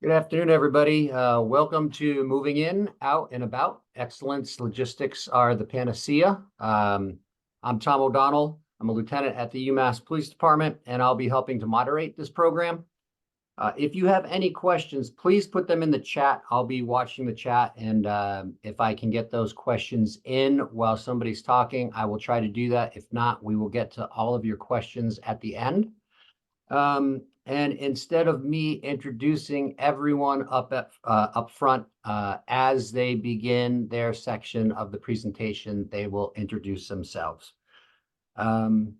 Good afternoon, everybody. Welcome to Moving In, Out, and About. Excellence Logistics are the panacea. I'm Tom O'Donnell. I'm a lieutenant at the UMass Police Department, and I'll be helping to moderate this program. If you have any questions, please put them in the chat. I'll be watching the chat, and if I can get those questions in while somebody's talking, I will try to do that. If not, we will get to all of your questions at the end. And instead of me introducing everyone up front as they begin their section of the presentation, they will introduce themselves. And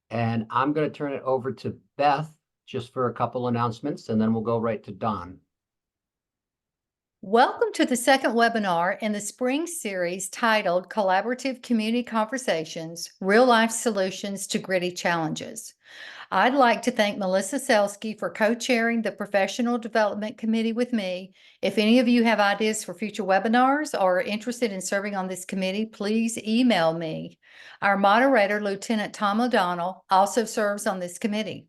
I'm going to turn it over to Beth just for a couple announcements, and then we'll go right to Don. Welcome to the second webinar in the spring series titled Collaborative Community Conversations, Real-Life Solutions to Gritty Challenges. I'd like to thank Melissa Selsky for co-chairing the Professional Development Committee with me. If any of you have ideas for future webinars or are interested in serving on this committee, please email me. Our moderator, Lieutenant Tom O'Donnell, also serves on this committee.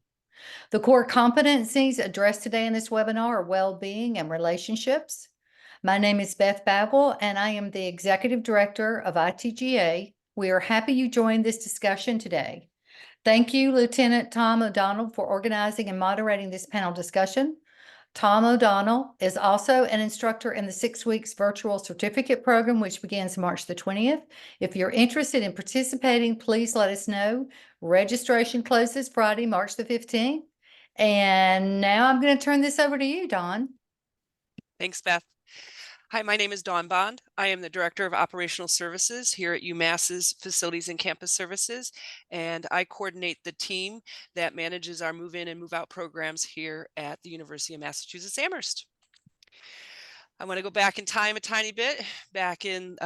The core competencies addressed today in this webinar are well-being and relationships. My name is Beth Bagel, and I am the Executive Director of ITGA. We are happy you joined this discussion today. Thank you, Lieutenant Tom O'Donnell, for organizing and moderating this panel discussion. Tom O'Donnell is also an instructor in the 6 weeks virtual certificate program, which begins March the 20th. If you're interested in participating, please let us know. Registration closes Friday, March the 15th. And now I'm going to turn this over to you, Don. Thanks, Beth. Hi, my name is Dawn Bond. I am the Director of Operational Services here at UMass's Facilities and Campus Services, and I coordinate the team that manages our move-in and move-out programs here at the University of Massachusetts Amherst. I want to go back in time a tiny bit. Back in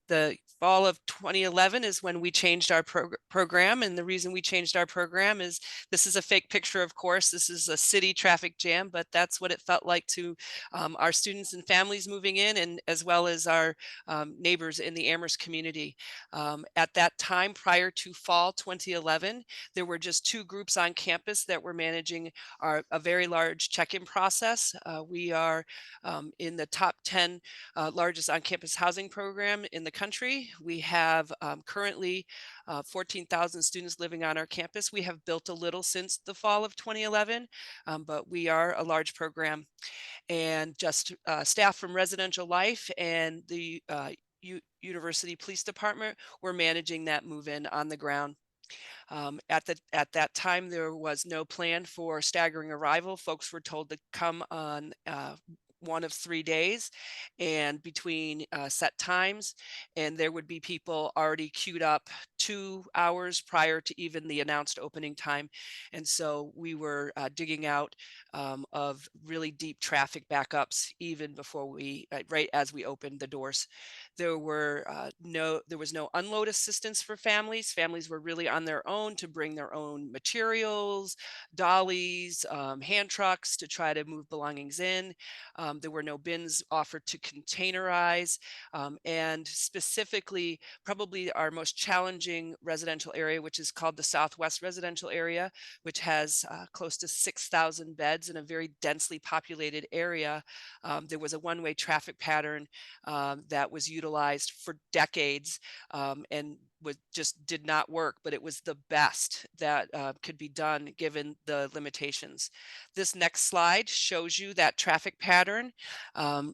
the fall of 2011 is when we changed our program. And the reason we changed our program is this is a fake picture, of course. This is a city traffic jam, but that's what it felt like to our students and families moving in, and as well as our neighbors in the Amherst community. At that time, prior to fall 2011, there were just 2 groups on campus that were managing a very large check-in process. We are in the top 10 largest on-campus housing program in the country. We have currently 14,000 students living on our campus. We have built a little since the fall of 2011, but we are a large program. And just staff from Residential Life and the University Police Department were managing that move-in on the ground. At that time, there was no plan for staggering arrival. Folks were told to come on one of 3 days and between set times, and there would be people already queued up 2 hours prior to even the announced opening time. And so we were digging out of really deep traffic backups even before we, right as we opened the doors. There was no unload assistance for families. Families were really on their own to bring their own materials, dollies, hand trucks to try to move belongings in. There were no bins offered to containerize, and specifically probably our most challenging residential area, which is called the Southwest Residential Area, which has close to 6,000 beds in a very densely populated area. There was a one-way traffic pattern that was utilized for decades and just did not work, but it was the best that could be done given the limitations. This next slide shows you that traffic pattern.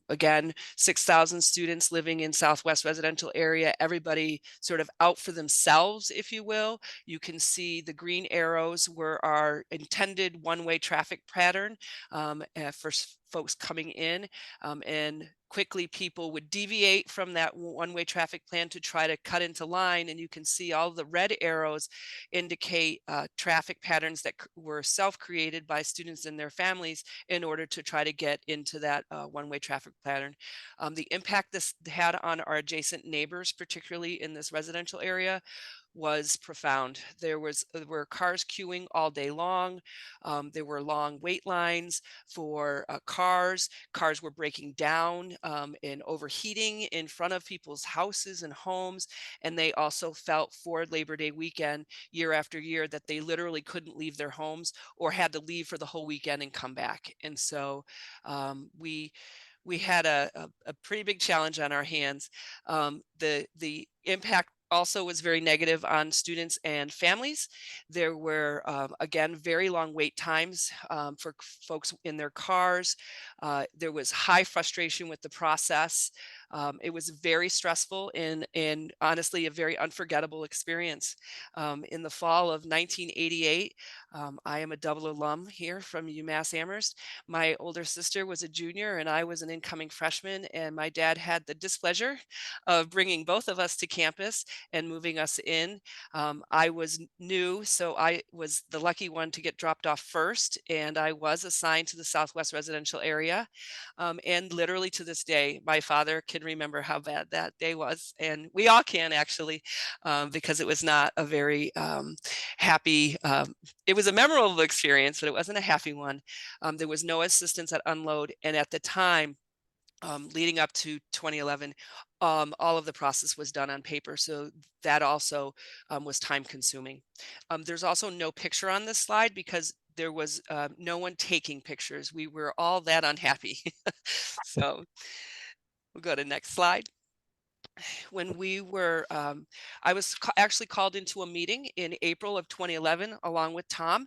Again, 6,000 students living in Southwest Residential Area, everybody sort of out for themselves, if you will. You can see the green arrows were our intended one-way traffic pattern for folks coming in, and quickly people would deviate from that one-way traffic plan to try to cut into line. And you can see all the red arrows indicate traffic patterns that were self-created by students and their families in order to try to get into that one-way traffic pattern. The impact this had on our adjacent neighbors, particularly in this residential area, was profound. There were cars queuing all day long. There were long wait lines for cars. Cars were breaking down and overheating in front of people's houses and homes. And they also felt for Labor Day weekend, year after year, that they literally couldn't leave their homes or had to leave for the whole weekend and come back. And so we had a pretty big challenge on our hands. The impact also was very negative on students and families. There were, again, very long wait times for folks in their cars. There was high frustration with the process. It was very stressful and honestly a very unforgettable experience. In the fall of 1988, I am a double alum here from UMass Amherst. My older sister was a junior and I was an incoming freshman, and my dad had the displeasure of bringing both of us to campus and moving us in. I was new, so I was the lucky one to get dropped off first, and I was assigned to the Southwest residential area. And literally to this day, my father can remember how bad that day was, and we all can actually, because it was not a very happy. It was a memorable experience, but it wasn't a happy one. There was no assistance at unload, and at the time, leading up to 2011, all of the process was done on paper. So that also was time consuming. There's also no picture on this slide because there was no one taking pictures. We were all that unhappy. So we'll go to next slide. When we were, I was actually called into a meeting in April of 2011, along with Tom.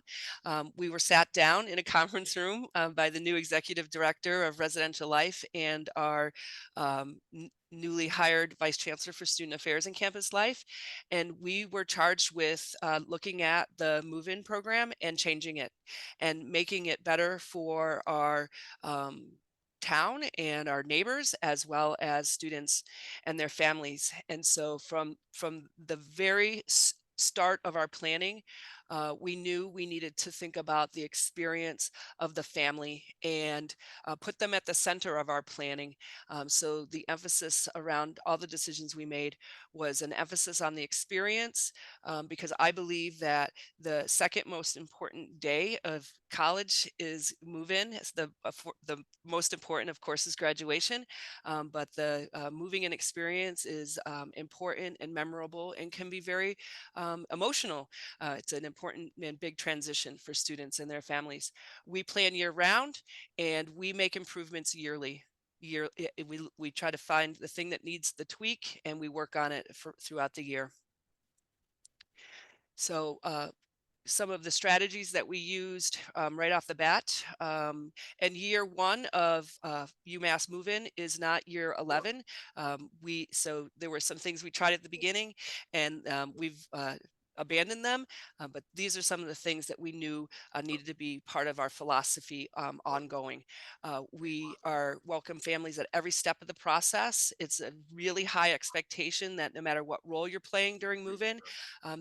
We were sat down in a conference room by the new executive director of residential life and our newly hired vice chancellor for student affairs and campus life. And we were charged with looking at the move-in program and changing it and making it better for our town and our neighbors, as well as students and their families. And so from the very start of our planning, we knew we needed to think about the experience of the family and put them at the center of our planning. So the emphasis around all the decisions we made was an emphasis on the experience, because I believe that the second most important day of college is move-in. It's the most important, of course, is graduation, but the moving in experience is important and memorable and can be very emotional. It's an important and big transition for students and their families. We plan year round and we make improvements yearly. We try to find the thing that needs the tweak and we work on it throughout the year. So some of the strategies that we used right off the bat. And year one of UMass Move-In is not year 11. So there were some things we tried at the beginning, and we've abandoned them. But these are some of the things that we knew needed to be part of our philosophy ongoing. We are welcome families at every step of the process. It's a really high expectation that no matter what role you're playing during move-in,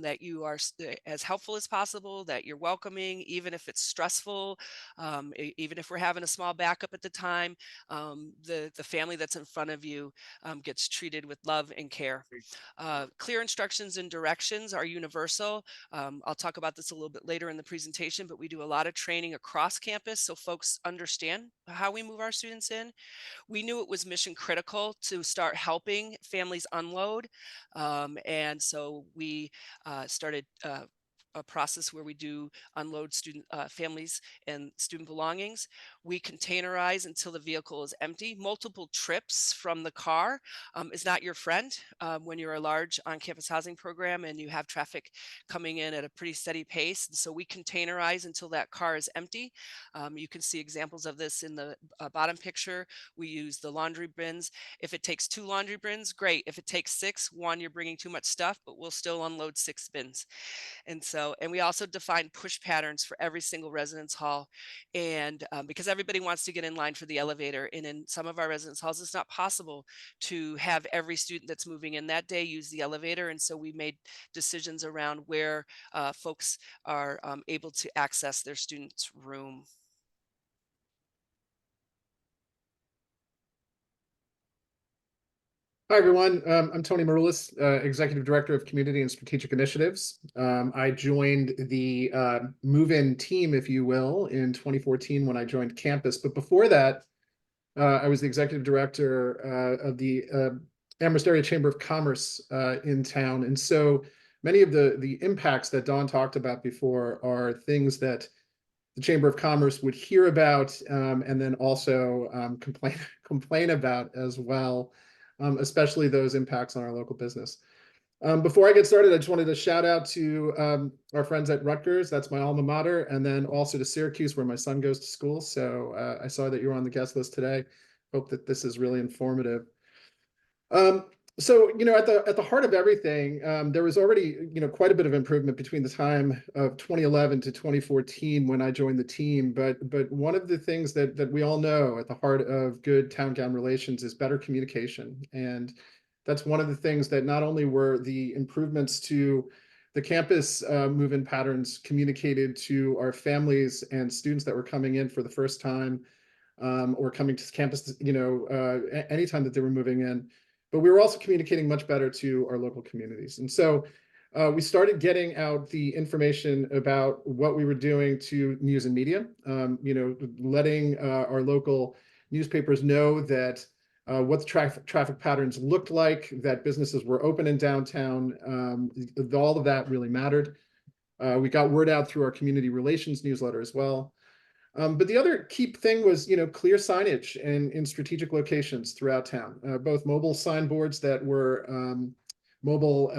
that you are as helpful as possible, that you're welcoming, even if it's stressful, even if we're having a small backup at the time, the family that's in front of you gets treated with love and care. Clear instructions and directions are universal. I'll talk about this a little bit later in the presentation, but we do a lot of training across campus so folks understand how we move our students in. We knew it was mission critical to start helping families unload. And so we started a process where we do unload student families and student belongings. We containerize until the vehicle is empty. Multiple trips from the car is not your friend when you're a large on-campus housing program and you have traffic coming in at a pretty steady pace. And so we containerize until that car is empty. You can see examples of this in the bottom picture. We use the laundry bins. If it takes 2 laundry bins, great. If it takes 6, one, you're bringing too much stuff, but we'll still unload 6 bins. And we also define push patterns for every single residence hall. And because everybody wants to get in line for the elevator, and in some of our residence halls, it's not possible to have every student that's moving in that day use the elevator. And so we made decisions around where folks are able to access their students' room. Hi, everyone. I'm Tony Maroulis, Executive Director of Community and Strategic Initiatives. I joined the move-in team, if you will, in 2014 when I joined campus. But before that, I was the Executive Director of the Amherst Area Chamber of Commerce in town. And so many of the impacts that Dawn talked about before are things that the Chamber of Commerce would hear about and then also complain about as well. Especially those impacts on our local business. Before I get started, I just wanted to shout out to our friends at Rutgers, that's my alma mater, and then also to Syracuse, where my son goes to school. So I saw that you were on the guest list today. Hope that this is really informative. So, at the heart of everything, there was already, quite a bit of improvement between the time of 2011 to 2014 when I joined the team. But one of the things that we all know at the heart of good town-gown relations is better communication. And that's one of the things that not only were the improvements to the campus move-in patterns communicated to our families and students that were coming in for the first time or coming to campus, anytime that they were moving in. But we were also communicating much better to our local communities. And so we started getting out the information about what we were doing to news and media, letting our local newspapers know that what the traffic patterns looked like, that businesses were open in downtown. All of that really mattered. We got word out through our community relations newsletter as well. But the other key thing was, clear signage in strategic locations throughout town, both mobile signboards that were mobile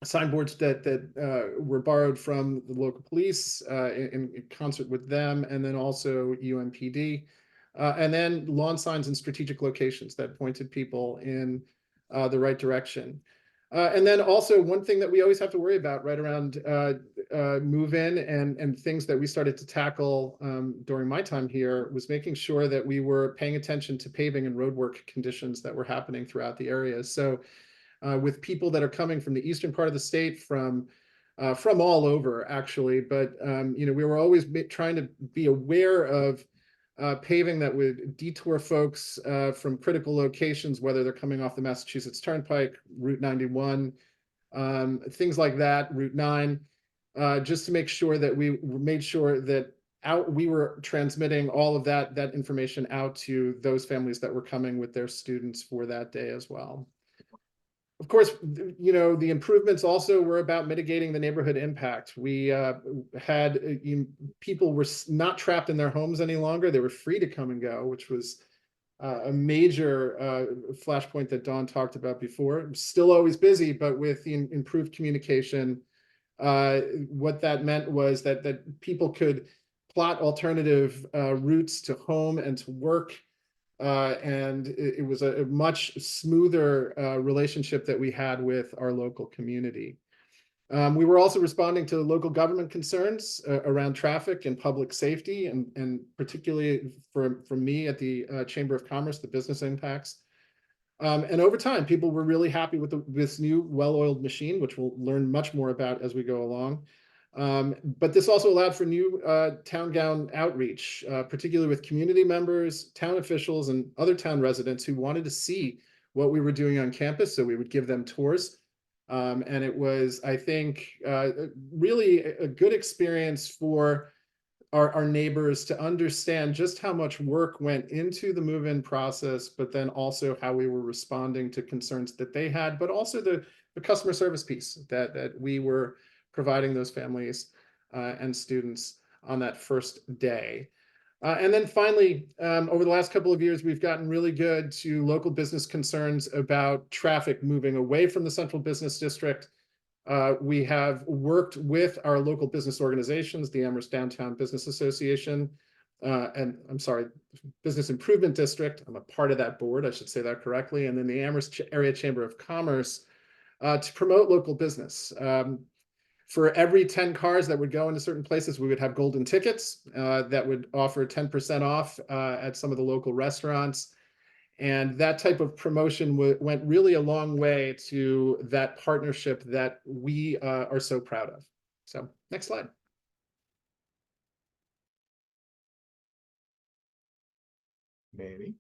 signboards that were borrowed from the local police in concert with them, and then also UMPD, and then lawn signs in strategic locations that pointed people in the right direction. And then also one thing that we always have to worry about right around move in and things that we started to tackle during my time here was making sure that we were paying attention to paving and roadwork conditions that were happening throughout the area. So with people that are coming from the eastern part of the state, from all over actually, but we were always trying to be aware of paving that would detour folks from critical locations, whether they're coming off the Massachusetts Turnpike, Route 91, things like that, Route 9, just to make sure that we made sure that we were transmitting all of that information out to those families that were coming with their students for that day as well. Of course, the improvements also were about mitigating the neighborhood impact. We had people were not trapped in their homes any longer. They were free to come and go, which was a major flashpoint that Dawn talked about before. Still always busy, but with the improved communication, what that meant was that people could plot alternative routes to home and to work. And it was a much smoother relationship that we had with our local community. We were also responding to local government concerns around traffic and public safety, and particularly from me at the Chamber of Commerce, the business impacts. And over time, people were really happy with this new well-oiled machine, which we'll learn much more about as we go along. But this also allowed for new town-gown outreach, particularly with community members, town officials, and other town residents who wanted to see what we were doing on campus, so we would give them tours. And it was, I think, really a good experience for our neighbors to understand just how much work went into the move-in process, but then also how we were responding to concerns that they had, but also the customer service piece that we were providing those families and students on that first day. And then finally, over the last couple of years, we've gotten really good to local business concerns about traffic moving away from the central business district. We have worked with our local business organizations, the Amherst Downtown Business Association, and I'm sorry, Business Improvement District. I'm a part of that board, I should say that correctly. And then the Amherst Area Chamber of Commerce to promote local business. For every 10 cars that would go into certain places, we would have golden tickets that would offer 10% off at some of the local restaurants. And that type of promotion went really a long way to that partnership that we are so proud of. So next slide. Maybe.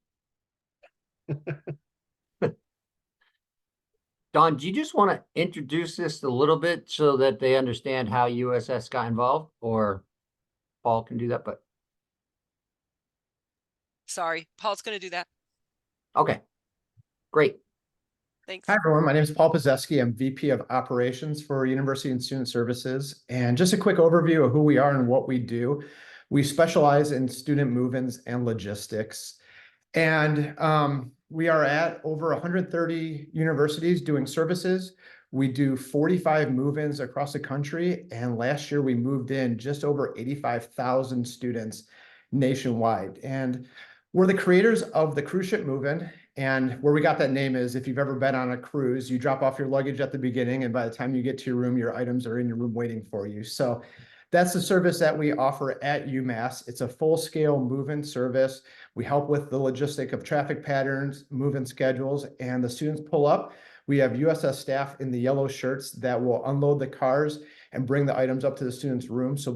Don, do you just want to introduce this a little bit so that they understand how USS got involved, or Paul can do that, but Sorry, Paul's going to do that. okay, great. Thanks. Hi, everyone. My name is Paul Pazeski. I'm VP of Operations for University and Student Services. And just a quick overview of who we are and what we do. We specialize in student move-ins and logistics. And we are at over 130 universities doing services. We do 45 move-ins across the country. And last year we moved in just over 85,000 students nationwide. And we're the creators of the cruise ship move-in. And where we got that name is, if you've ever been on a cruise, you drop off your luggage at the beginning, and by the time you get to your room, your items are in your room waiting for you. So that's the service that we offer at UMass. It's a full-scale move-in service. We help with the logistic of traffic patterns, move-in schedules, and the students pull up. We have USS staff in the yellow shirts that will unload the cars and bring the items up to the students' room, so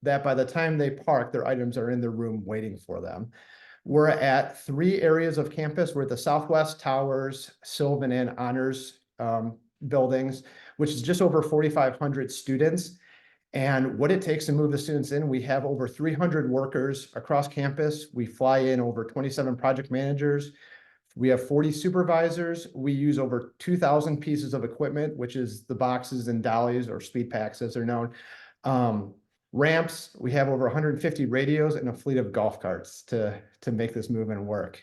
that by the time they park, their items are in their room waiting for them. We're at 3 areas of campus. We're at the Southwest Towers, Sylvan, and Honors buildings, which is just over 4,500 students. And what it takes to move the students in, we have over 300 workers across campus. We fly in over 27 project managers. We have 40 supervisors. We use over 2,000 pieces of equipment, which is the boxes and dollies, or speed packs as they're known. Ramps, we have over 150 radios and a fleet of golf carts to make this movement work.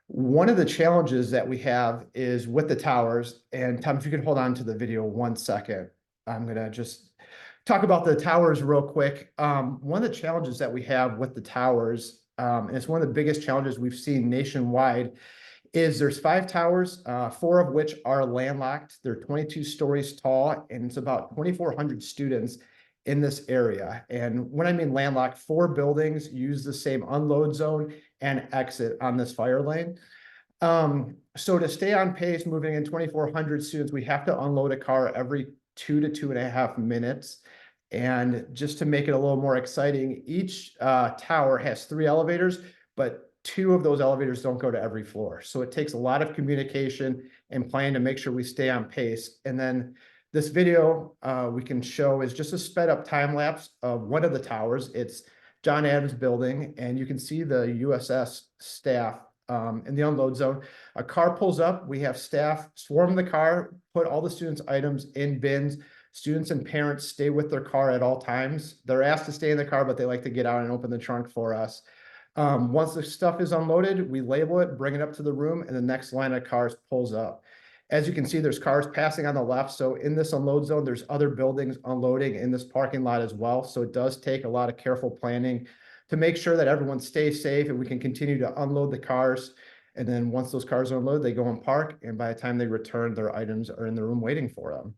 One of the challenges that we have is with the towers, and Tom, if you could hold on to the video 1 second, I'm gonna just talk about the towers real quick. One of the challenges that we have with the towers, and it's one of the biggest challenges we've seen nationwide, is there's 5 towers, 4 of which are landlocked. They're 22 stories tall, and it's about 2,400 students in this area. And when I mean landlocked, 4 buildings use the same unload zone and exit on this fire lane. So to stay on pace, moving in 2,400 students, we have to unload a car every 2 to 2.5 minutes. And just to make it a little more exciting, each tower has 3 elevators, but 2 of those elevators don't go to every floor. So it takes a lot of communication and planning to make sure we stay on pace. And then this video we can show is just a sped up time lapse of one of the towers. It's John Adams building, and you can see the USS staff in the unload zone. A car pulls up, we have staff swarm the car, put all the students' items in bins. Students and parents stay with their car at all times. They're asked to stay in the car, but they like to get out and open the trunk for us. Once the stuff is unloaded, we label it, bring it up to the room, and the next line of cars pulls up. As you can see, there's cars passing on the left. So in this unload zone, there's other buildings unloading in this parking lot as well. So it does take a lot of careful planning to make sure that everyone stays safe and we can continue to unload the cars. And then once those cars are unloaded, they go and park. And by the time they return, their items are in the room waiting for them.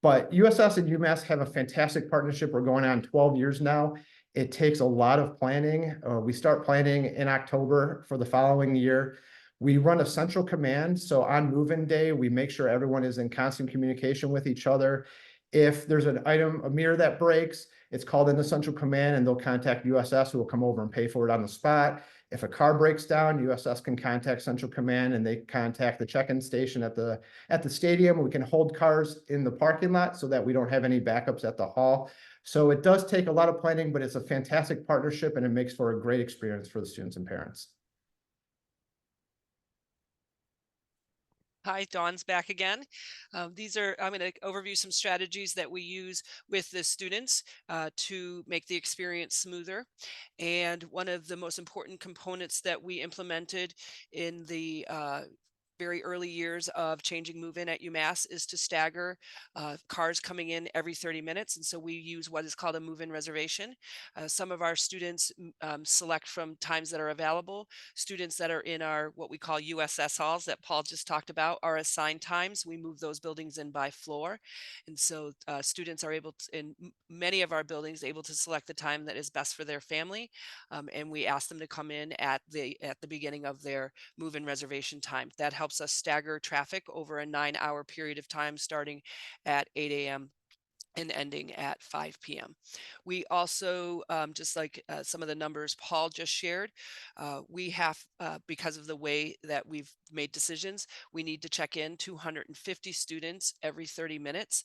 But USS and UMass have a fantastic partnership. We're going on 12 years now. It takes a lot of planning. We start planning in October for the following year. We run a central command. So on move-in day, we make sure everyone is in constant communication with each other. If there's an item, a mirror that breaks, it's called in the central command and they'll contact USS, who will come over and pay for it on the spot. If a car breaks down, USS can contact central command and they contact the check-in station at the stadium. We can hold cars in the parking lot so that we don't have any backups at the hall. So it does take a lot of planning, but it's a fantastic partnership and it makes for a great experience for the students and parents. Hi, Dawn's back again. I'm going to overview some strategies that we use with the students to make the experience smoother. And one of the most important components that we implemented in the very early years of changing move-in at UMass is to stagger cars coming in every 30 minutes. And so we use what is called a move-in reservation. Some of our students select from times that are available. Students that are in our what we call USS halls that Paul just talked about are assigned times. We move those buildings in by floor. And so students are able to, in many of our buildings, able to select the time that is best for their family. And we ask them to come in at the beginning of their move-in reservation time. That helps us stagger traffic over a 9-hour period of time starting at 8 a.m. and ending at 5 p.m. We also, just like some of the numbers Paul just shared, we have, because of the way that we've made decisions, we need to check in 250 students every 30 minutes.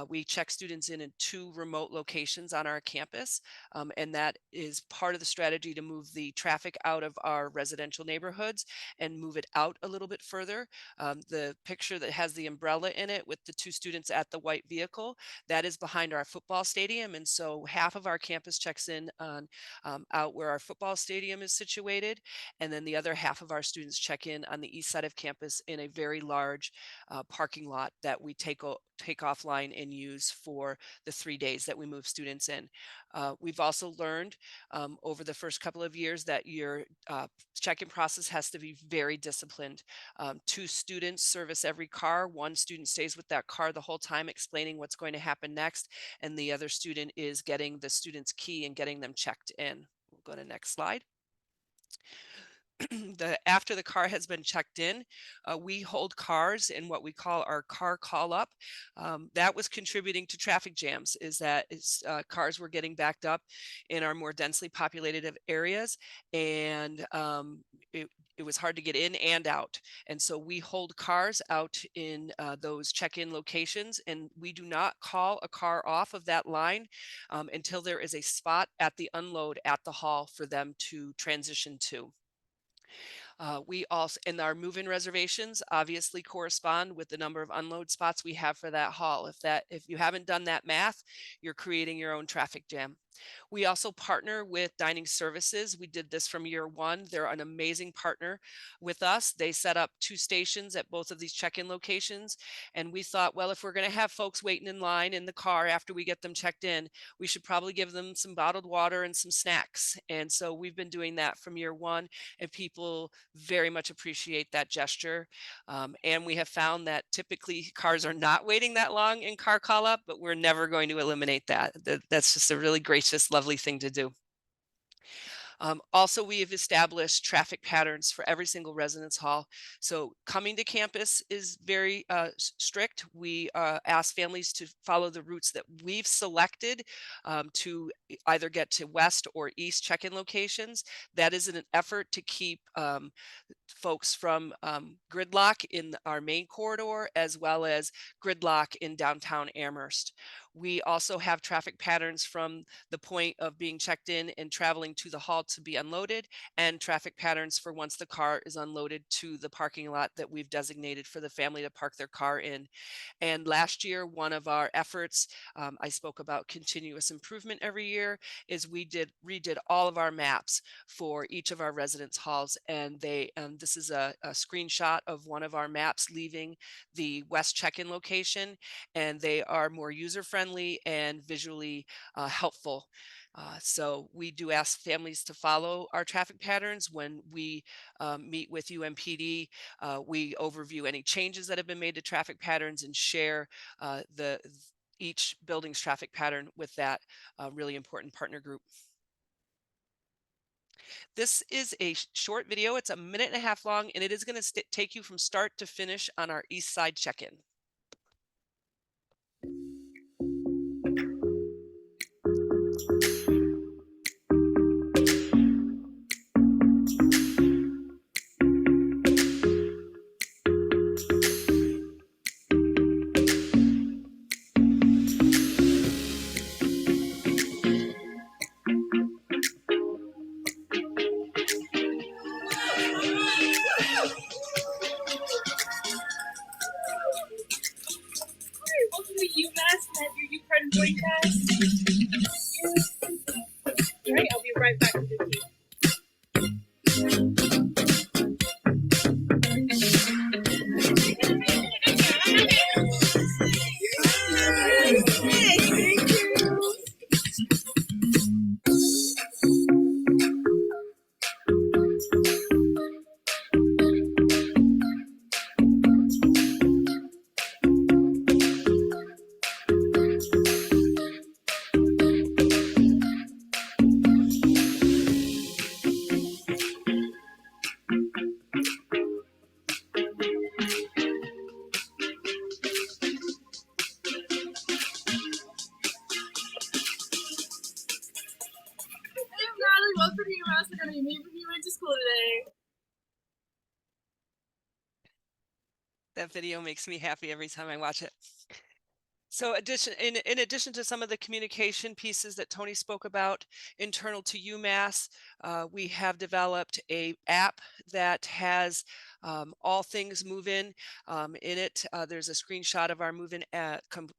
We check students in 2 remote locations on our campus, and that is part of the strategy to move the traffic out of our residential neighborhoods and move it out a little bit further. The picture that has the umbrella in it with the 2 students at the white vehicle, that is behind our football stadium. And so half of our campus checks in on out where our football stadium is situated. And then the other half of our students check in on the east side of campus in a very large parking lot that we take offline and use for the 3 days that we move students in. We've also learned over the first couple of years that your check-in process has to be very disciplined. 2 students service every car. 1 student stays with that car the whole time, explaining what's going to happen next, and the other student is getting the student's key and getting them checked in. We'll go to next slide. After the car has been checked in, we hold cars in what we call our car call up. That was contributing to traffic jams, cars were getting backed up in our more densely populated areas, and it was hard to get in and out. And so we hold cars out in those check-in locations, and we do not call a car off of that line until there is a spot at the unload at the hall for them to transition to. We also, and our move-in reservations obviously correspond with the number of unload spots we have for that hall. If you haven't done that math, you're creating your own traffic jam. We also partner with dining services. We did this from year 1. They're an amazing partner with us. They set up 2 stations at both of these check-in locations. And we thought, well, if we're going to have folks waiting in line in the car after we get them checked in, we should probably give them some bottled water and some snacks. And so we've been doing that from year 1, and people very much appreciate that gesture. And we have found that typically cars are not waiting that long in car call up, but we're never going to eliminate that. That's just a really gracious, lovely thing to do. Also, we have established traffic patterns for every single residence hall. So coming to campus is very strict. We ask families to follow the routes that we've selected to either get to west or east check-in locations. That is in an effort to keep folks from gridlock in our main corridor, as well as gridlock in downtown Amherst. We also have traffic patterns from the point of being checked in and traveling to the hall to be unloaded, and traffic patterns for once the car is unloaded to the parking lot that we've designated for the family to park their car in. And last year, one of our efforts, I spoke about continuous improvement every year, is we redid all of our maps for each of our residence halls. And this is a screenshot of one of our maps leaving the west check-in location, and they are more user-friendly and visually helpful. So we do ask families to follow our traffic patterns. When we meet with UMPD, we overview any changes that have been made to traffic patterns and share each building's traffic pattern with that really important partner group. This is a short video. It's a 1.5 minutes long, and it is going to take you from start to finish on our east side check-in. welcome to UMass. We're going to be moving you into school today. That video makes me happy every time I watch it. So in addition to some of the communication pieces that Tony spoke about, internal to UMass, we have developed a app that has all things move-in. In it, there's a screenshot of our move-in,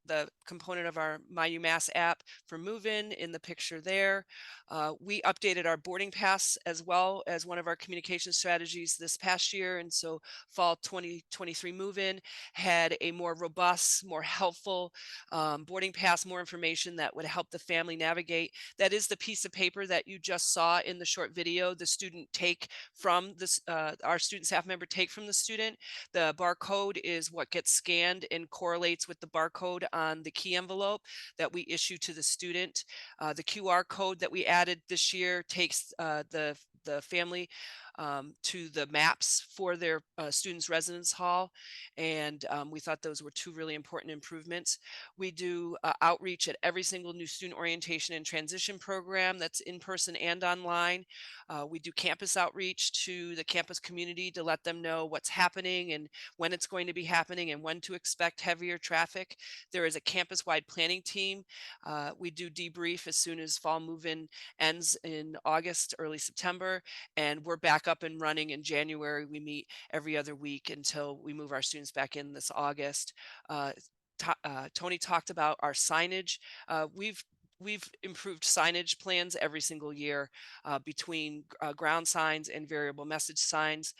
the component of our My UMass app for move-in in the picture there. We updated our boarding pass as well as one of our communication strategies this past year. And so fall 2023 move-in had a more robust, more helpful boarding pass, more information that would help the family navigate. That is the piece of paper that you just saw in the short video the student take from this, our student staff member take from the student. The barcode is what gets scanned and correlates with the barcode on the key envelope that we issue to the student. The QR code that we added this year takes the family to the maps for their students' residence hall. And we thought those were two really important improvements. We do outreach at every single new student orientation and transition program that's in person and online. We do campus outreach to the campus community to let them know what's happening and when it's going to be happening and when to expect heavier traffic. There is a campus-wide planning team. We do debrief as soon as fall move-in ends in August, early September, and we're back up and running in January. We meet every other week until we move our students back in this August. Tony talked about our signage. We've improved signage plans every single year between ground signs and variable message signs.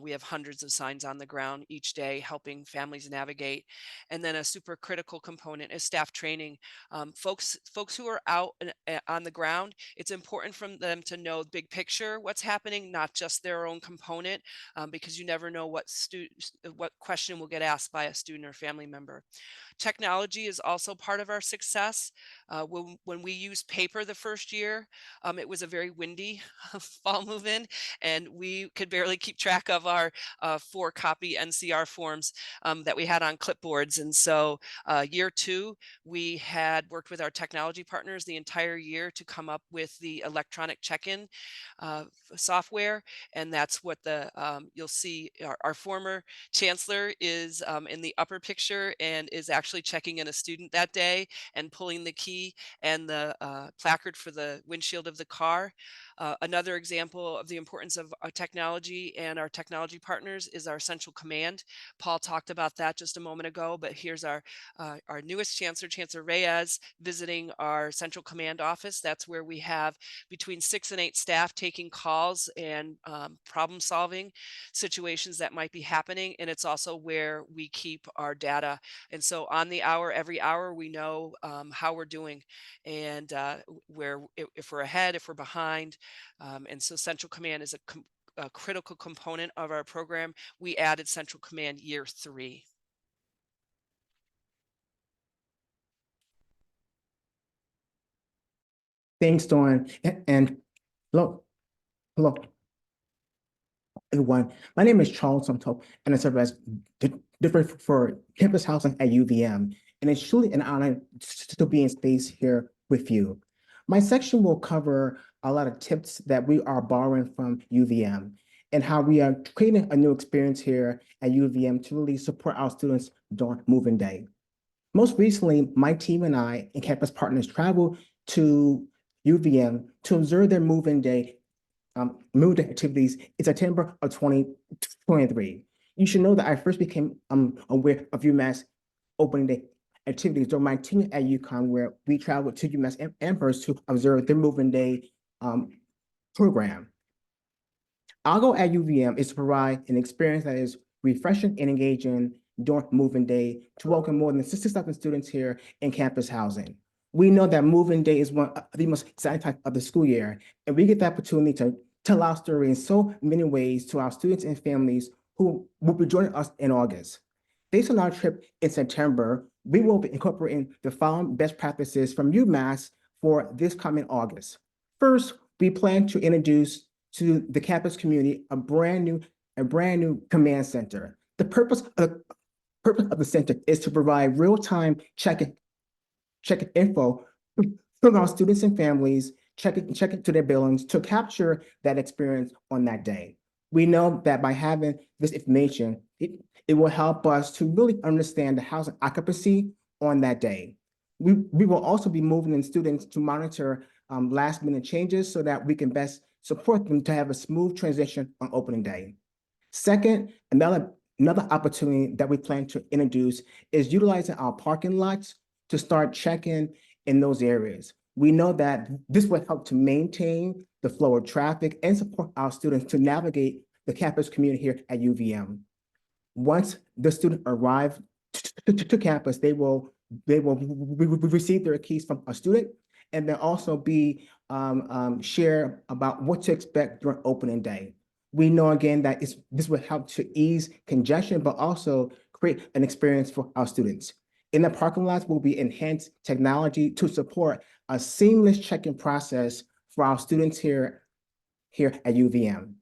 We have hundreds of signs on the ground each day helping families navigate. And then a super critical component is staff training. Folks who are out on the ground, it's important for them to know the big picture, what's happening, not just their own component, because you never know what question will get asked by a student or family member. Technology is also part of our success. When we used paper the first year, it was a very windy fall move-in, and we could barely keep track of our 4-copy NCR forms that we had on clipboards. And so year 2, we had worked with our technology partners the entire year to come up with the electronic check-in software. And that's what you'll see our former chancellor is in the upper picture and is actually checking in a student that day and pulling the key and the placard for the windshield of the car. Another example of the importance of our technology and our technology partners is our central command. Paul talked about that just a moment ago, but here's our newest chancellor, Chancellor Reyes, visiting our central command office. That's where we have between 6 and 8 staff taking calls and problem solving situations that might be happening. And it's also where we keep our data. And so on the hour, every hour, we know how we're doing and if we're ahead, if we're behind. And so Central Command is a critical component of our program. We added Central Command year 3. Thanks, Dawn. And hello, everyone. My name is Charles Sumto, and I serve as Director for Campus Housing at UVM. And it's truly an honor to be in space here with you. My section will cover a lot of tips that we are borrowing from UVM and how we are creating a new experience here at UVM to really support our students during move-in day. Most recently, my team and I and campus partners traveled to UVM to observe their move-in day activities in September of 2023. You should know that I first became aware of UMass opening day activities during my tenure at UConn, where we traveled to UMass Amherst to observe their move-in day program. Our goal at UVM is to provide an experience that is refreshing and engaging during move-in day to welcome more than 60,000 students here in campus housing. We know that move-in day is one of the most exciting times of the school year, and we get the opportunity to tell our story in so many ways to our students and families who will be joining us in August. Based on our trip in September, we will be incorporating the following best practices from UMass for this coming August. First, we plan to introduce to the campus community a brand new command center. The purpose of the center is to provide real-time check-in info from our students and families, check into their buildings to capture that experience on that day. We know that by having this information, it will help us to really understand the housing occupancy on that day. We will also be moving in students to monitor last minute changes so that we can best support them to have a smooth transition on opening day. Second, another opportunity that we plan to introduce is utilizing our parking lots to start checking in those areas. We know that this will help to maintain the flow of traffic and support our students to navigate the campus community here at UVM. Once the student arrives to campus, they will receive their keys from a student, and they'll also be share about what to expect during opening day. We know again that this will help to ease congestion, but also create an experience for our students. In the parking lots will be enhanced technology to support a seamless check-in process for our students here at UVM.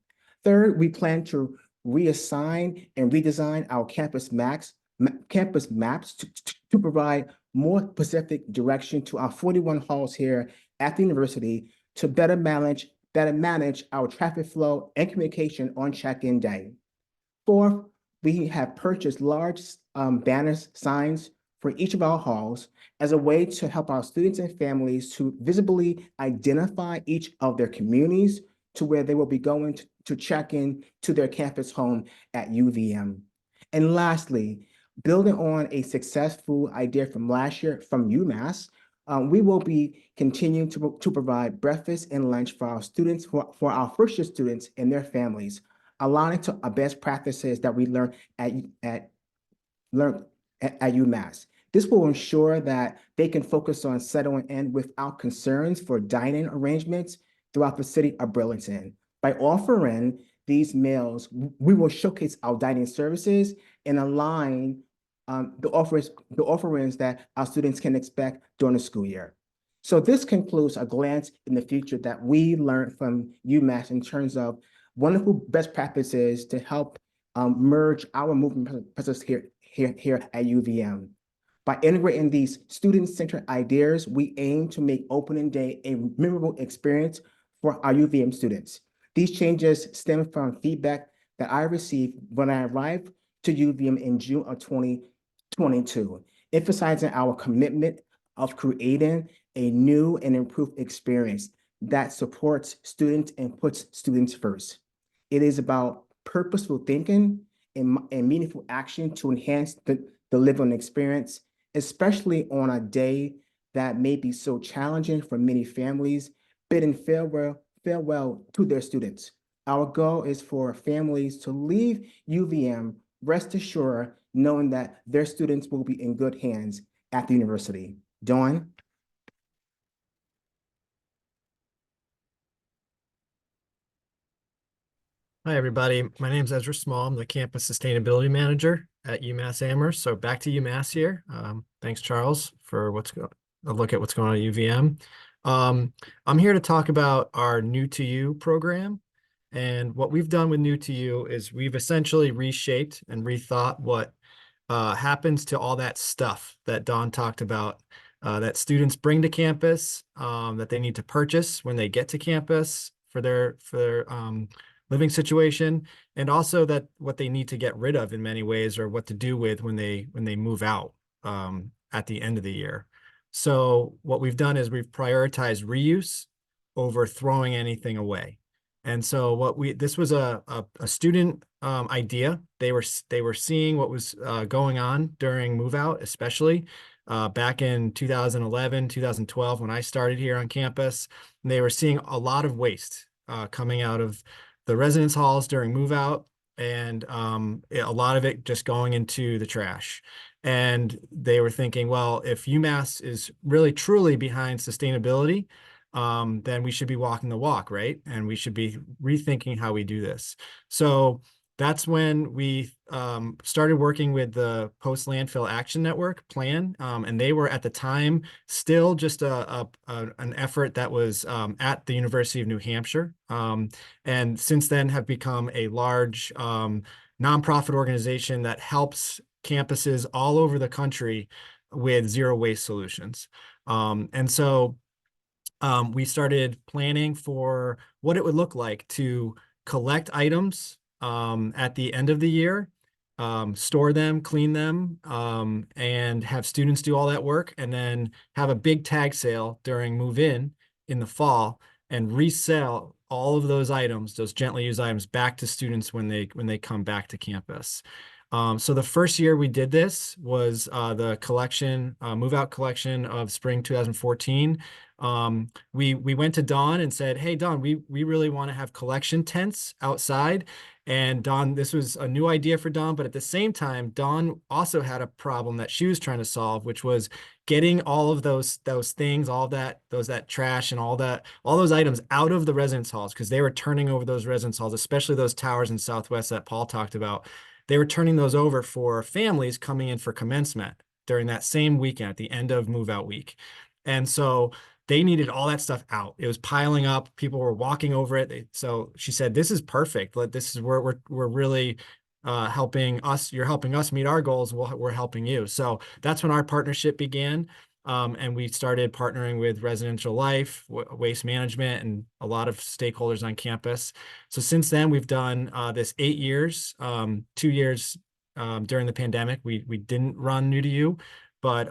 Third, we plan to reassign and redesign our campus maps to provide more specific direction to our 41 halls here at the university to better manage our traffic flow and communication on check-in day. Fourth, we have purchased large banners, signs for each of our halls as a way to help our students and families to visibly identify each of their communities to where they will be going to check in to their campus home at UVM. And lastly, building on a successful idea from last year from UMass, we will be continuing to provide breakfast and lunch for our students, for our first-year students and their families, aligning to our best practices that we learned at UMass. This will ensure that they can focus on settling in without concerns for dining arrangements throughout the city of Burlington. By offering these meals, we will showcase our dining services and align the offerings that our students can expect during the school year. So this concludes a glance in the future that we learned from UMass in terms of wonderful best practices to help merge our movement process here at UVM. By integrating these student-centered ideas, we aim to make opening day a memorable experience for our UVM students. These changes stem from feedback that I received when I arrived to UVM in June of 2022, emphasizing our commitment of creating a new and improved experience that supports students and puts students first. It is about purposeful thinking and meaningful action to enhance the living experience, especially on a day that may be so challenging for many families, bidding farewell to their students. Our goal is for families to leave UVM rest assured, knowing that their students will be in good hands at the university. Dawn? Hi, everybody. My name is Ezra Small. I'm the Campus Sustainability Manager at UMass Amherst. So back to UMass here. Thanks, Charles, for a look at what's going on at UVM. I'm here to talk about our New to You program. And what we've done with New to You is we've essentially reshaped and rethought what happens to all that stuff that Dawn talked about, that students bring to campus, that they need to purchase when they get to campus for their living situation, and also that what they need to get rid of in many ways, or what to do with when they move out at the end of the year. So what we've done is we've prioritized reuse over throwing anything away. And so this was a student idea. They were seeing what was going on during move out, especially back in 2011, 2012, when I started here on campus. And they were seeing a lot of waste coming out of the residence halls during move out, and a lot of it just going into the trash. And they were thinking, well, if UMass is really truly behind sustainability, then we should be walking the walk, right? And we should be rethinking how we do this. So that's when we started working with the Post Landfill Action Network plan. And they were at the time still just an effort that was at the University of New Hampshire. And since then have become a large nonprofit organization that helps campuses all over the country with zero waste solutions. And so we started planning for what it would look like to collect items at the end of the year, store them, clean them, and have students do all that work, and then have a big tag sale during move-in in the fall and resell all of those items, those gently used items, back to students when they come back to campus. So the first year we did this was the collection, move-out collection of spring 2014. We went to Dawn and said, "Hey, Dawn, we really want to have collection tents outside." And Dawn, this was a new idea for Dawn, but at the same time, Dawn also had a problem that she was trying to solve, which was getting all of those things, all that trash and all those items out of the residence halls, because they were turning over those residence halls, especially those towers in Southwest that Paul talked about. They were turning those over for families coming in for commencement during that same weekend at the end of move out week. And so they needed all that stuff out. It was piling up. People were walking over it. So she said, "This is perfect. This is where we're really helping us. You're helping us meet our goals. We're helping you." So that's when our partnership began. And we started partnering with Residential Life, Waste Management, and a lot of stakeholders on campus. So since then, we've done this 8 years, 2 years during the pandemic. We didn't run New to You, but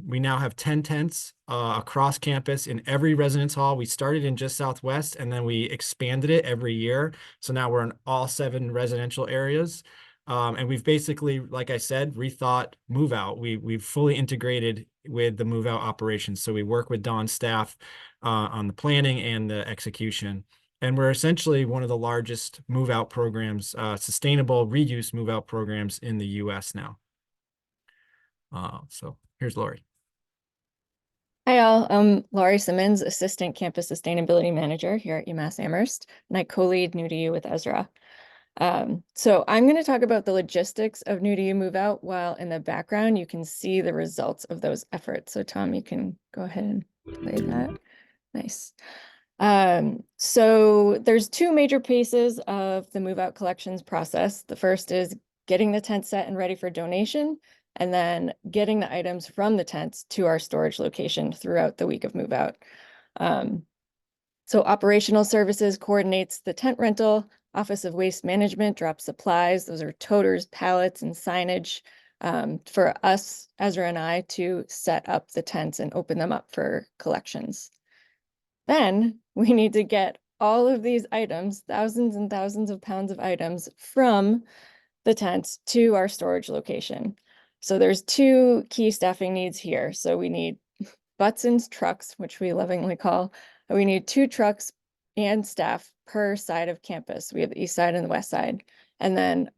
we now have 10 tents across campus in every residence hall. We started in just Southwest, and then we expanded it every year. So now we're in all 7 residential areas. And we've basically, like I said, rethought move out. We've fully integrated with the move out operations. So we work with Dawn's staff on the planning and the execution. And we're essentially one of the largest move out programs, sustainable reuse move out programs in the US now. So here's Lori. Hi all, I'm Laurie Simmons, Assistant Campus Sustainability Manager here at UMass Amherst, and I co-lead New to You with Ezra. So I'm going to talk about the logistics of New to You move out, while in the background you can see the results of those efforts. So Tom, you can go ahead and play that. Nice. So there's 2 major pieces of the move out collections process. The first is getting the tent set and ready for donation, and then getting the items from the tents to our storage location throughout the week of move out. So operational services coordinates the tent rental. Office of Waste Management drops supplies. Those are toters, pallets, and signage for us, Ezra and I, to set up the tents and open them up for collections. Then we need to get all of these items, thousands and thousands of pounds of items, from the tents to our storage location. So there's 2 key staffing needs here. So we need butts and trucks, which we lovingly call. We need 2 trucks and staff per side of campus. We have the east side and the west side. And then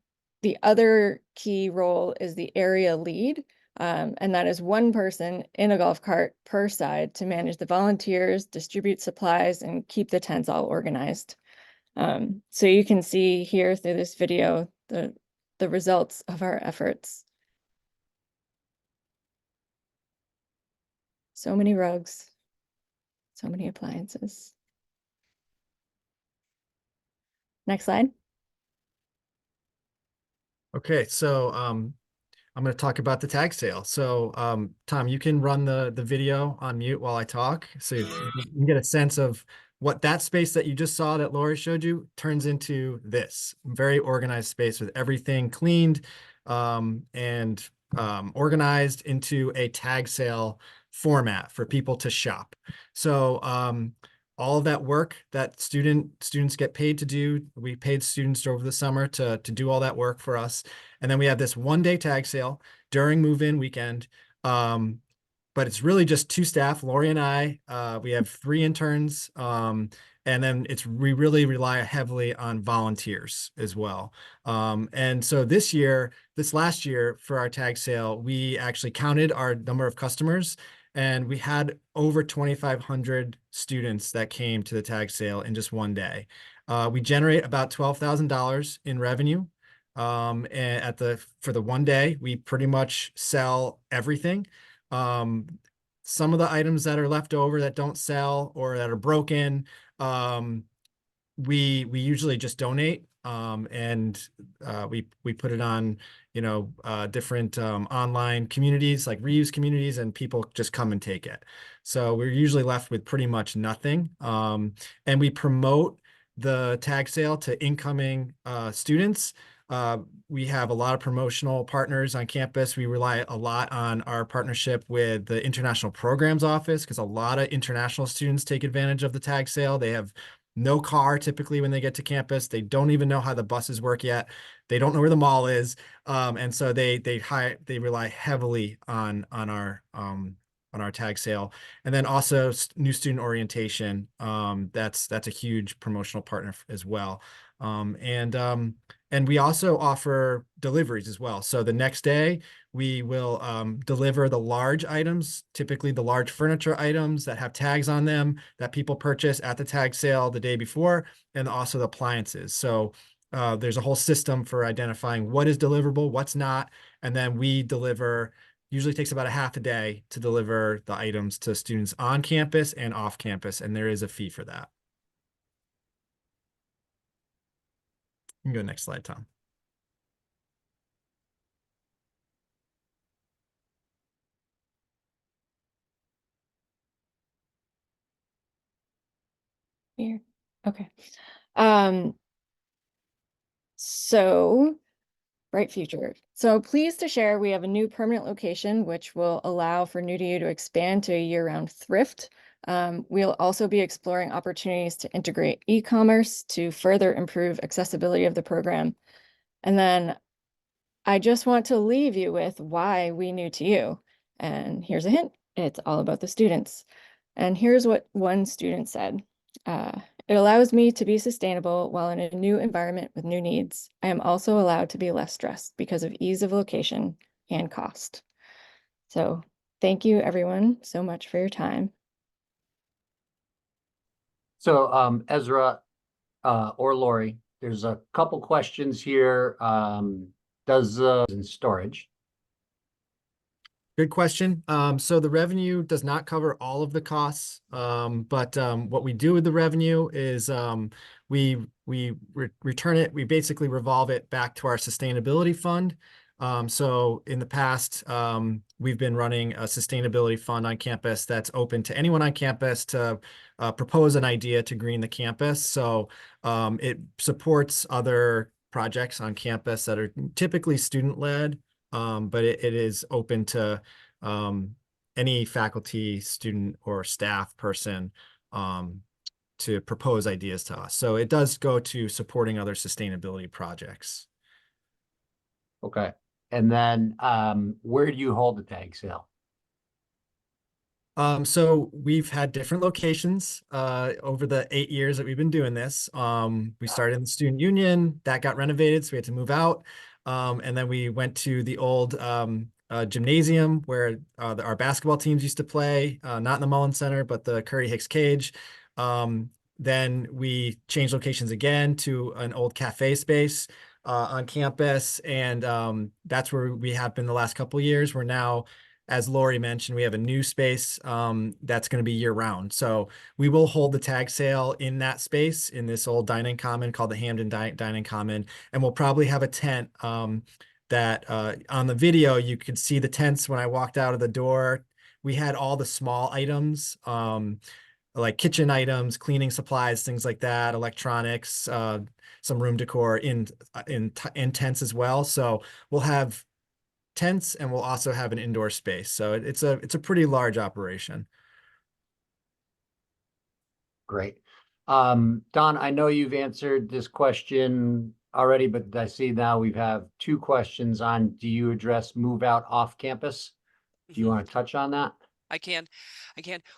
the other key role is the area lead. And that is 1 person in a golf cart per side to manage the volunteers, distribute supplies, and keep the tents all organized. So you can see here through this video the results of our efforts. So many rugs, so many appliances. Next slide. Okay, so I'm going to talk about the tag sale. So Tom, you can run the video on mute while I talk, so you can get a sense of what that space that you just saw that Lori showed you turns into. This very organized space with everything cleaned and organized into a tag sale format for people to shop. So all of that work that students get paid to do, we paid students over the summer to do all that work for us. And then we have this 1-day tag sale during move-in weekend. But it's really just 2 staff, Lori and I. We have 3 interns. And then we really rely heavily on volunteers as well. And so this last year for our tag sale, we actually counted our number of customers, and we had over 2,500 students that came to the tag sale in just 1 day. We generate about $12,000 in revenue. For the 1 day, we pretty much sell everything. Some of the items that are left over that don't sell or that are broken, we usually just donate. and we put it on, different online communities like reuse communities, and people just come and take it. So we're usually left with pretty much nothing. And we promote the tag sale to incoming students. We have a lot of promotional partners on campus. We rely a lot on our partnership with the International Programs Office because a lot of international students take advantage of the tag sale. They have no car typically when they get to campus. They don't even know how the buses work yet. They don't know where the mall is. And so they rely heavily on our tag sale. And then also new student orientation. That's a huge promotional partner as well. And we also offer deliveries as well. So the next day we will deliver the large items, typically the large furniture items that have tags on them that people purchase at the tag sale the day before, and also the appliances. So there's a whole system for identifying what is deliverable, what's not, and then we deliver. Usually takes about a half a day to deliver the items to students on campus and off campus, and there is a fee for that. You can go next slide, Tom. Here. Okay. So bright future. So pleased to share we have a new permanent location, which will allow for New to You to expand to a year-round thrift. We'll also be exploring opportunities to integrate e-commerce to further improve accessibility of the program. And then I just want to leave you with why we New to You. And here's a hint. It's all about the students. And here's what one student said. It allows me to be sustainable while in a new environment with new needs. I am also allowed to be less stressed because of ease of location and cost. So thank you everyone so much for your time. So Ezra or Lori, there's a couple questions here. Does in storage? Good question. So the revenue does not cover all of the costs, but what we do with the revenue is we return it. We basically revolve it back to our sustainability fund. So in the past, we've been running a sustainability fund on campus that's open to anyone on campus to propose an idea to green the campus. So it supports other projects on campus that are typically student-led. But it is open to any faculty, student, or staff person to propose ideas to us. So it does go to supporting other sustainability projects. Okay. And then where do you hold the tag sale? So we've had different locations over the 8 years that we've been doing this. We started in the student union, that got renovated, so we had to move out. And then we went to the old gymnasium where our basketball teams used to play, not in the Mullen Center, but the Curry Hicks Cage. Then we changed locations again to an old cafe space on campus. And that's where we have been the last couple of years. We're now, as Lori mentioned, we have a new space that's going to be year round. So we will hold the tag sale in that space, in this old dining common called the Hamden Dining Common. And we'll probably have a tent that on the video, you could see the tents when I walked out of the door. We had all the small items, like kitchen items, cleaning supplies, things like that, electronics, some room decor in tents as well. So we'll have tents, and we'll also have an indoor space. So it's a pretty large operation. Great. Don, I know you've answered this question already, but I see now we have two questions on, do you address move out off campus? Do you want to touch on that? I can.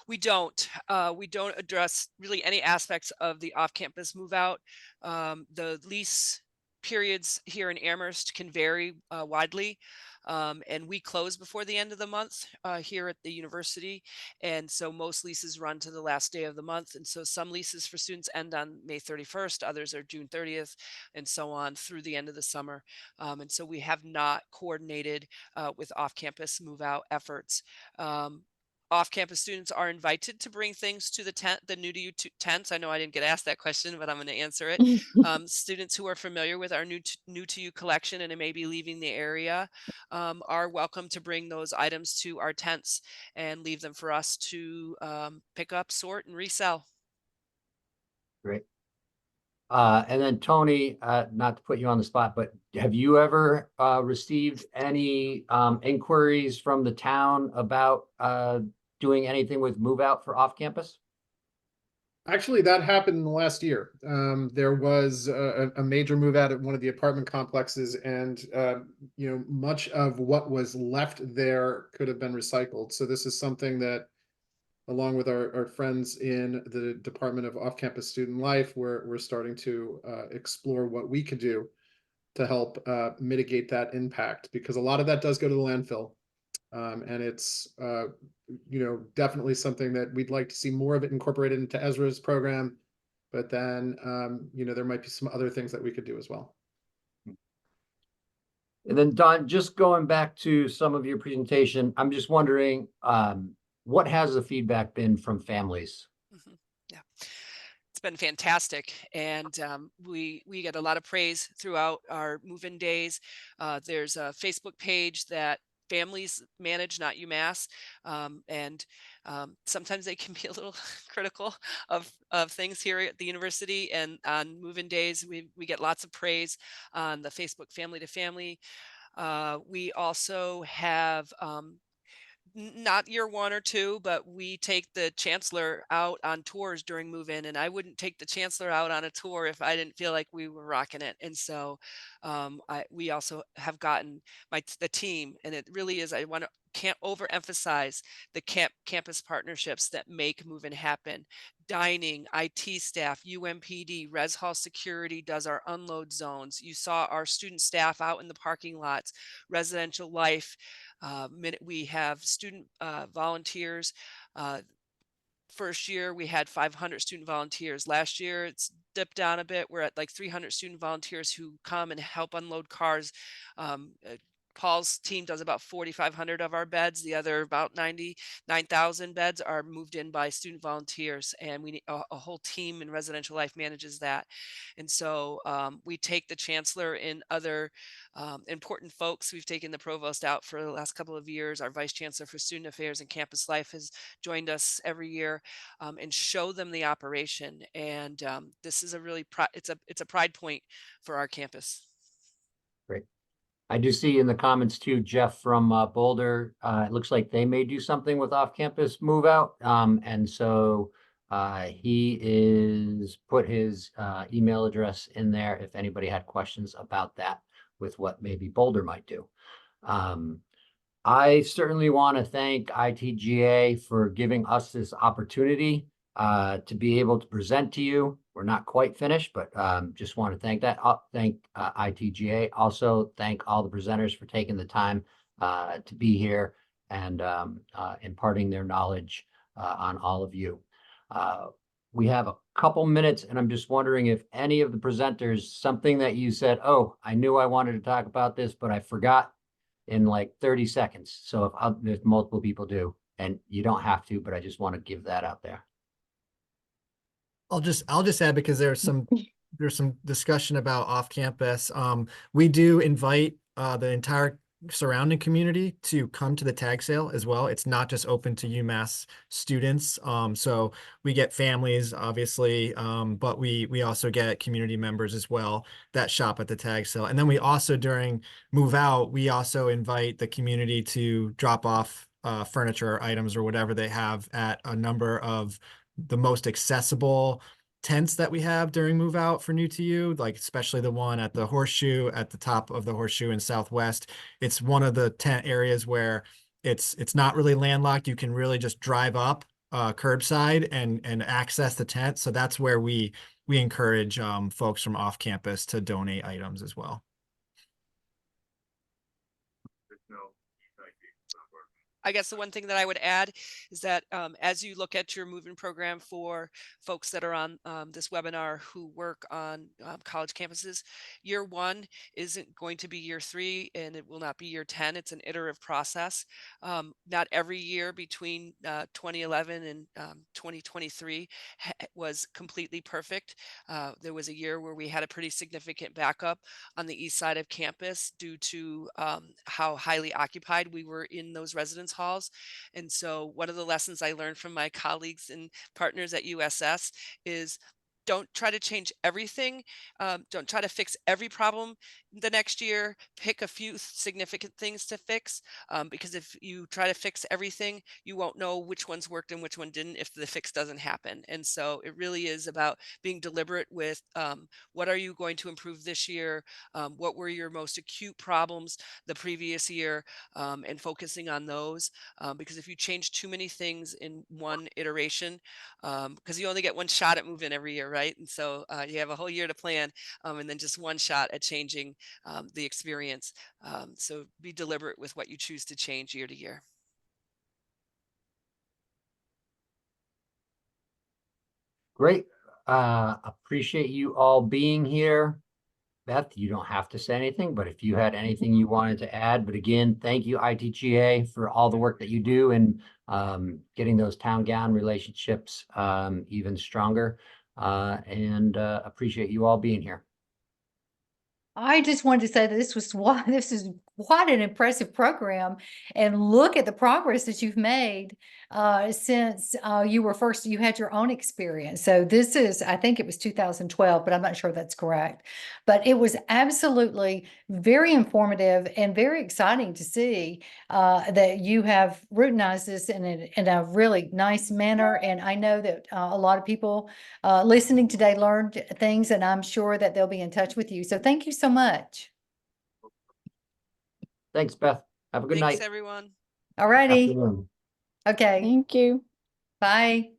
We don't address really any aspects of the off-campus move out. The lease periods here in Amherst can vary widely. And we close before the end of the month here at the university. And so most leases run to the last day of the month. And so some leases for students end on May 31st, others are June 30th, and so on through the end of the summer. And so we have not coordinated with off-campus move out efforts. off-campus students are invited to bring things to the tent, the new to you tents. I know I didn't get asked that question, but I'm going to answer it. Students who are familiar with our new to you collection and may be leaving the area are welcome to bring those items to our tents and leave them for us to pick up, sort, and resell. Great. And then Tony, not to put you on the spot, but have you ever received any inquiries from the town about doing anything with move out for off campus? Actually, that happened in the last year. There was a major move out at one of the apartment complexes, and much of what was left there could have been recycled. So this is something that, along with our friends in the Department of Off-Campus Student Life, we're starting to explore what we could do to help mitigate that impact, because a lot of that does go to the landfill. And it's definitely something that we'd like to see more of it incorporated into Ezra's program. But then there might be some other things that we could do as well. And then Don, just going back to some of your presentation, I'm just wondering, what has the feedback been from families? Yeah, it's been fantastic, and we get a lot of praise throughout our move-in days. There's a Facebook page that families manage, not UMass, and sometimes they can be a little critical of things here at the university. And on move-in days, we get lots of praise on the Facebook Family to Family. We also have not year 1 or 2, but we take the chancellor out on tours during move-in, and I wouldn't take the chancellor out on a tour if I didn't feel like we were rocking it. And so we also have gotten the team, and it really is, can't overemphasize the campus partnerships that make move-in happen. Dining, IT staff, UMPD, Res Hall security does our unload zones. You saw our student staff out in the parking lots, residential life. We have student volunteers. First year we had 500 student volunteers. Last year it's dipped down a bit. We're at like 300 student volunteers who come and help unload cars. Paul's team does about 4,500 of our beds. The other about 99,000 beds are moved in by student volunteers, and we need a whole team in residential life manages that. And so we take the chancellor and other important folks. We've taken the provost out for the last couple of years. Our vice chancellor for student affairs and campus life has joined us every year, and show them the operation. And this is a really it's a pride point for our campus. Great. I do see in the comments too, Jeff from Boulder, it looks like they may do something with off-campus move out. And so he is put his email address in there if anybody had questions about that with what maybe Boulder might do. I certainly want to thank ITGA for giving us this opportunity to be able to present to you. We're not quite finished, but just want to thank ITGA. Also, thank all the presenters for taking the time to be here and imparting their knowledge on all of you. We have a couple minutes, and I'm just wondering if any of the presenters, something that you said, oh, I knew I wanted to talk about this, but I forgot, in like 30 seconds. So if multiple people do, and you don't have to, but I just want to give that out there. I'll just add, because there's some discussion about off campus. We do invite the entire surrounding community to come to the tag sale as well. It's not just open to UMass students. So we get families, obviously, but we also get community members as well that shop at the tag sale. And then we also, during move out, we also invite the community to drop off furniture or items or whatever they have at a number of the most accessible tents that we have during move out for new to you, like especially the one at the Horseshoe, at the top of the Horseshoe in Southwest. It's one of the tent areas where it's not really landlocked. You can really just drive up curbside and access the tent. So that's where we encourage folks from off campus to donate items as well. I guess the one thing that I would add is that as you look at your moving program for folks that are on this webinar who work on college campuses, year 1 isn't going to be year 3 and it will not be year 10. It's an iterative process. Not every year between 2011 and 2023 was completely perfect. There was a year where we had a pretty significant backup on the east side of campus due to how highly occupied we were in those residence halls. And so one of the lessons I learned from my colleagues and partners at USS is don't try to change everything. Don't try to fix every problem the next year. Pick a few significant things to fix, because if you try to fix everything, you won't know which ones worked and which one didn't if the fix doesn't happen. And so it really is about being deliberate with what are you going to improve this year? What were your most acute problems the previous year, and focusing on those. Because if you change too many things in one iteration, because you only get one shot at moving every year, right? And so you have a whole year to plan, and then just one shot at changing the experience. So be deliberate with what you choose to change year to year. Great. Appreciate you all being here. Beth, you don't have to say anything, but if you had anything you wanted to add, but again, thank you ITGA for all the work that you do in getting those town-gown relationships even stronger, and appreciate you all being here. I just wanted to say that this is quite an impressive program, and look at the progress that you've made since you had your own experience. So this is, I think it was 2012, but I'm not sure that's correct. But it was absolutely very informative and very exciting to see that you have routinized this in a really nice manner. And I know that a lot of people listening today learned things, and I'm sure that they'll be in touch with you. So thank you so much. Thanks, Beth. Have a good Thanks, night. everyone. All righty. Afternoon. Okay. Thank you. Bye.